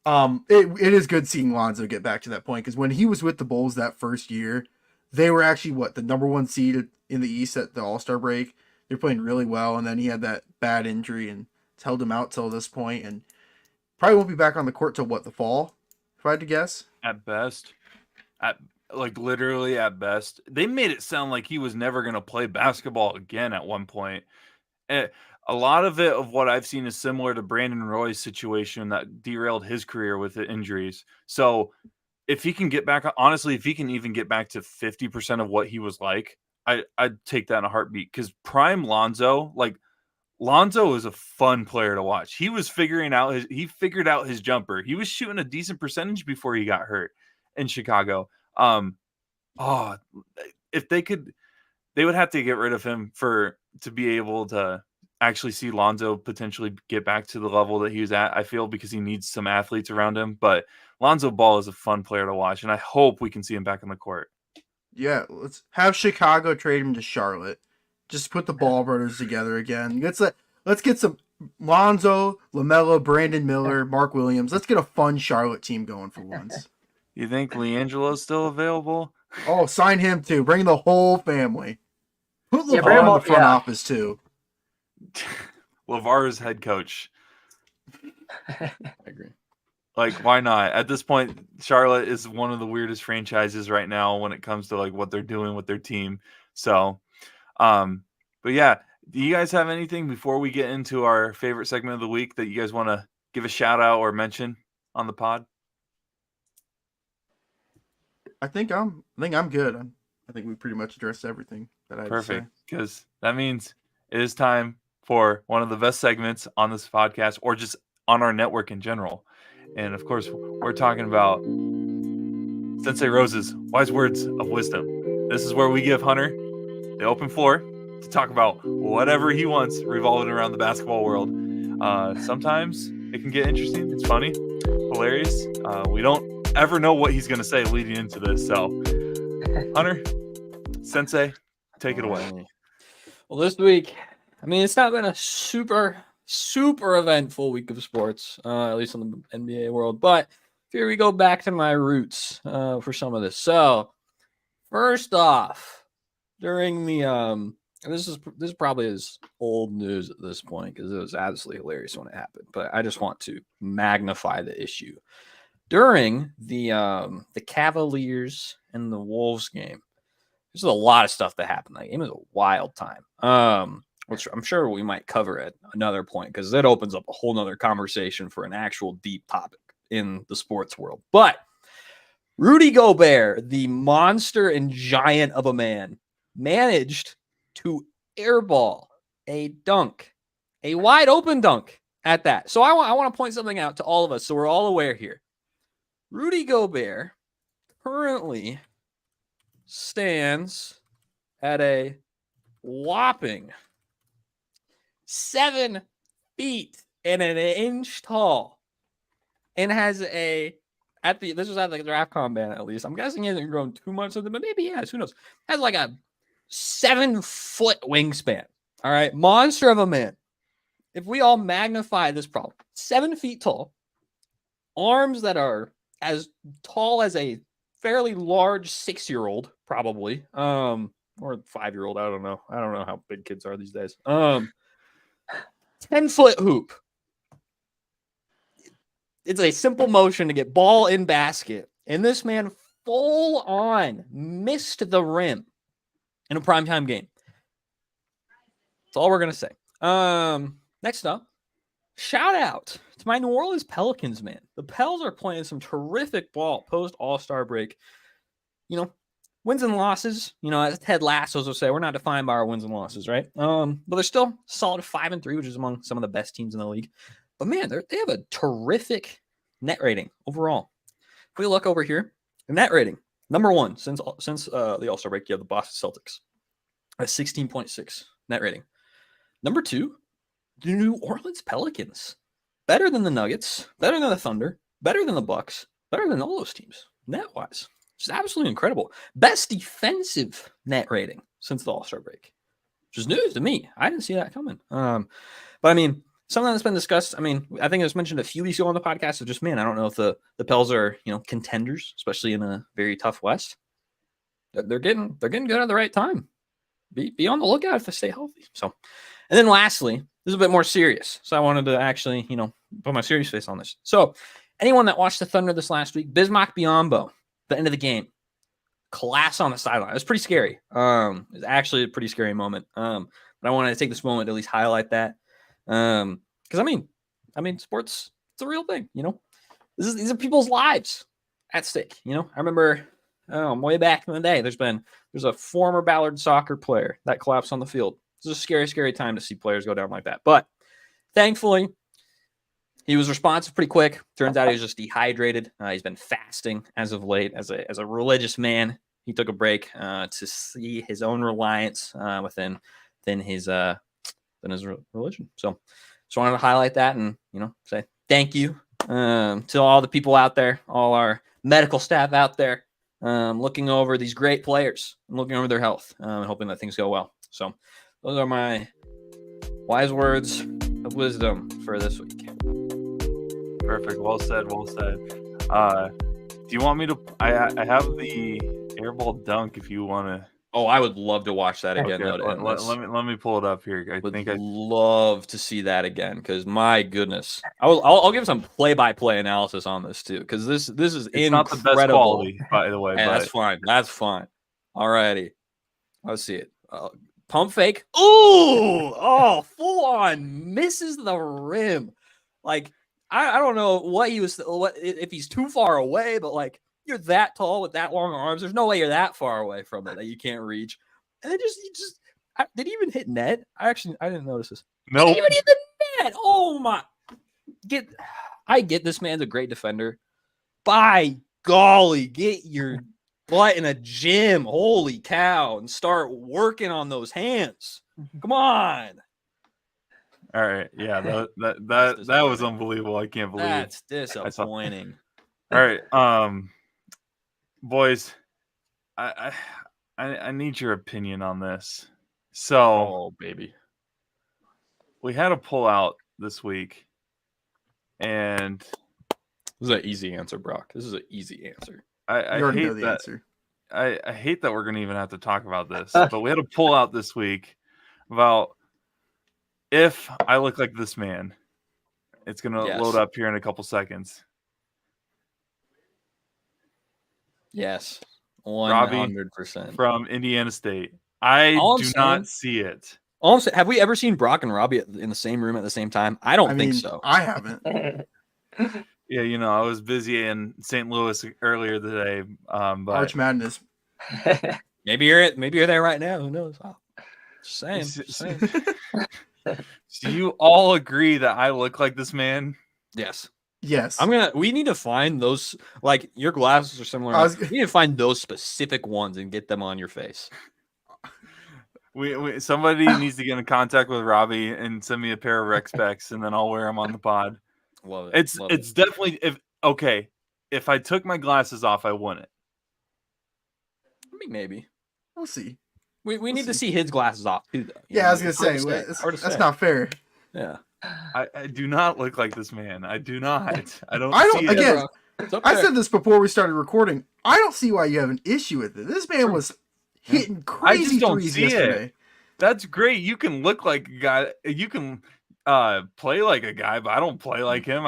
It is good seeing Lonzo get back to that point because when he was with the Bulls that first year, they were actually the number 1 seed in the East at the All-Star break. They're playing really well, and then he had that bad injury and it's held him out till this point, and probably won't be back on the court till the fall, if I had to guess. At best, literally at best, they made it sound like he was never going to play basketball again at one point. A lot of it of what I've seen is similar to Brandon Roy's situation that derailed his career with the injuries. So if he can get back, honestly, if he can even get back to 50% of what he was like, I'd take that in a heartbeat. Because prime Lonzo, Lonzo is a fun player to watch. He figured out his jumper. He was shooting a decent percentage before he got hurt in Chicago. If they would have to get rid of him to be able to actually see Lonzo potentially get back to the level that he was at, I feel, because he needs some athletes around him. But Lonzo Ball is a fun player to watch, and I hope we can see him back on the court. Yeah, let's have Chicago trade him to Charlotte. Just put the Ball brothers together again. Let's get some Lonzo, LaMelo, Brandon Miller, Mark Williams. Let's get a fun Charlotte team going for once. You think LiAngelo's still available? Oh, sign him too. Bring the whole family. Put Yeah, LeVar bring in him the all- front yeah. office too. LeVar is head coach. I agree. Why not? At this point, Charlotte is one of the weirdest franchises right now when it comes to what they're doing with their team. So, but yeah, do you guys have anything before we get into our favorite segment of the week that you guys want to give a shout out or mention on the pod? I think I'm good. I think we pretty much addressed everything that I had to say. Perfect, because that means it is time for one of the best segments on this podcast or just on our network in general. And of course, we're talking about Sensei Rose's Wise Words of Wisdom. This is where we give Hunter the open floor to talk about whatever he wants revolving around the basketball world. Sometimes it can get interesting. It's funny, hilarious. We don't ever know what he's going to say leading into this. So, Hunter, Sensei, take it away. Well, this week, I mean, it's not been a super eventful week of sports, at least in the NBA world. But here we go back to my roots for some of this. So, first off, during the this is probably as old news at this point because it was absolutely hilarious when it happened. But I just want to magnify the issue. During the Cavaliers and the Wolves game, there's a lot of stuff that happened. That game was a wild time, which I'm sure we might cover at another point because it opens up a whole nother conversation for an actual deep topic in the sports world. But Rudy Gobert, the monster and giant of a man, managed to airball a dunk, a wide open dunk at that. So I want to point something out to all of us so we're all aware here. Rudy Gobert currently stands at a whopping 7 feet and an inch tall and has this was at like the draft combine at least. I'm guessing he hasn't grown too much of them, but maybe he has. Who knows? Has like a 7-foot wingspan. All right. Monster of a man. If we all magnify this problem, 7 feet tall, arms that are as tall as a fairly large 6-year-old, probably, or 5-year-old. I don't know how big kids are these days. 10-foot hoop. It's a simple motion to get ball in basket, and this man full on missed the rim in a primetime game. That's all we're gonna say. Next up, shout out to my New Orleans Pelicans, man. The Pels are playing some terrific ball post All-Star break. You know, wins and losses, as Ted Lasso's will say, we're not defined by our wins and losses, right? But they're still solid 5-3, which is among some of the best teams in the league. But man, they have a terrific net rating overall. If we look over here, the net rating, number one since the All-Star break, you have the Boston Celtics at 16.6 net rating. Number two, the New Orleans Pelicans, better than the Nuggets, better than the Thunder, better than the Bucks, better than all those teams net-wise. It's absolutely incredible. Best defensive net rating since the All-Star break, which is news to me. I didn't see that coming. But I mean, something that's been discussed. I mean, I think it was mentioned a few weeks ago on the podcast. Of just, man, I don't know if the Pels are contenders, especially in a very tough West. They're getting good at the right time. Be on the lookout if they stay healthy. So, and then lastly, this is a bit more serious. So I wanted to actually put my serious face on this. So anyone that watched the Thunder this last week, Bismack Biyombo, the end of the game, collapsed on the sideline. It was pretty scary. It was actually a pretty scary moment. But I wanted to take this moment to at least highlight that. Because I mean, sports, it's a real thing, These are people's lives at stake, I remember way back in the day, there's a former Ballard soccer player that collapsed on the field. It's a scary, scary time to see players go down like that. But thankfully, he was responsive pretty quick. Turns out he was just dehydrated. He's been fasting as of late. As a religious man, he took a break to see his own reliance within his religion. So just wanted to highlight that and say thank you to all the people out there, all our medical staff out there, looking over these great players and looking over their health and hoping that things go well. So those are my wise words of wisdom for this week. Perfect. Well said. Do you want me to? I have the airball dunk. If you want to. Oh, I would love to watch that again. Okay, let me pull it up here. I would love to see that again because my goodness, I'll give some play-by-play analysis on this too because this is incredible. Not the best quality, by the way. Hey, that's fine. Alrighty, let's see it. Pump fake. Ooh, full on misses the rim. Like I don't know what he was, what if he's too far away, but like you're that tall with that long arms. There's no way you're that far away from it that you can't reach. And then did he even hit net? I didn't notice this. Nope. Did he even hit the net? Oh my! I get this man's a great defender. By golly, get your butt in a gym. Holy cow! And start working on those hands. Come on. All right. Yeah, that was unbelievable. I can't believe That's disappointing. All right. Boys, I need your opinion on this. So, Oh, baby. we had a pullout this week, and This is an easy answer, Brock. This is an easy answer. I You already hate know the that. answer. I hate that we're going to even have to talk about this, but we had a pullout this week about if I look like this man. It's going to Yes. load up here in a couple seconds. Yes. Robbie 100%. From Indiana State. I All I'm do saying- not see it. Have we ever seen Brock and Robbie in the same room at the same time? I don't think so. I haven't. Yeah, I was busy in St. Louis earlier today. But Arch Madness. Maybe you're there right now. Who knows? Just saying. Just saying. do you all agree that I look like this man? Yes. Yes. We need to find those, like your glasses are similar. We need to find those specific ones and get them on your face. Somebody needs to get in contact with Robbie and send me a pair of rec specs, and then I'll wear them on the pod. Love it. It's definitely if I took my glasses off, I wouldn't. I mean, maybe We'll see. we need to see his glasses off too, though. Yeah, I was gonna say that's not fair. Yeah. I do not look like this man. I do not. I don't. I don't. see it. Again, It's up I there. said this before we started recording. I don't see why you have an issue with it. This man was hitting crazy don't threes see it. yesterday. That's great. You can look like a guy. You can play like a guy, but I don't play like him.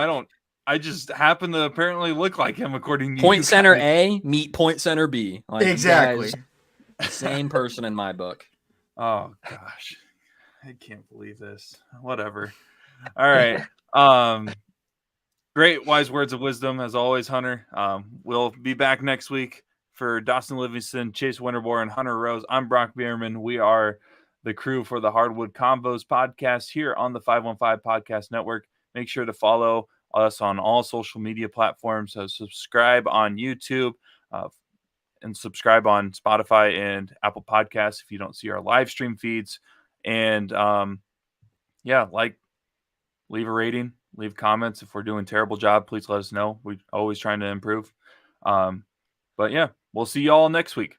I just happen to apparently look like him according to Point you center guys. A meet point center B. Like, Exactly. guys, same person in my book. Oh gosh, I can't believe this. Whatever. All right. Great wise words of wisdom as always, Hunter. We'll be back next week for Dawson Livingston, Chase Winterbore, and Hunter Rose. I'm Brock Bierman. We are the crew for the Hardwood Convos podcast here on the 515 Podcast Network. Make sure to follow us on all social media platforms. So subscribe on YouTube and subscribe on Spotify and Apple Podcasts if you don't see our live stream feeds. And leave a rating, leave comments. If we're doing a terrible job, please let us know. We're always trying to improve. But yeah, we'll see you all next week.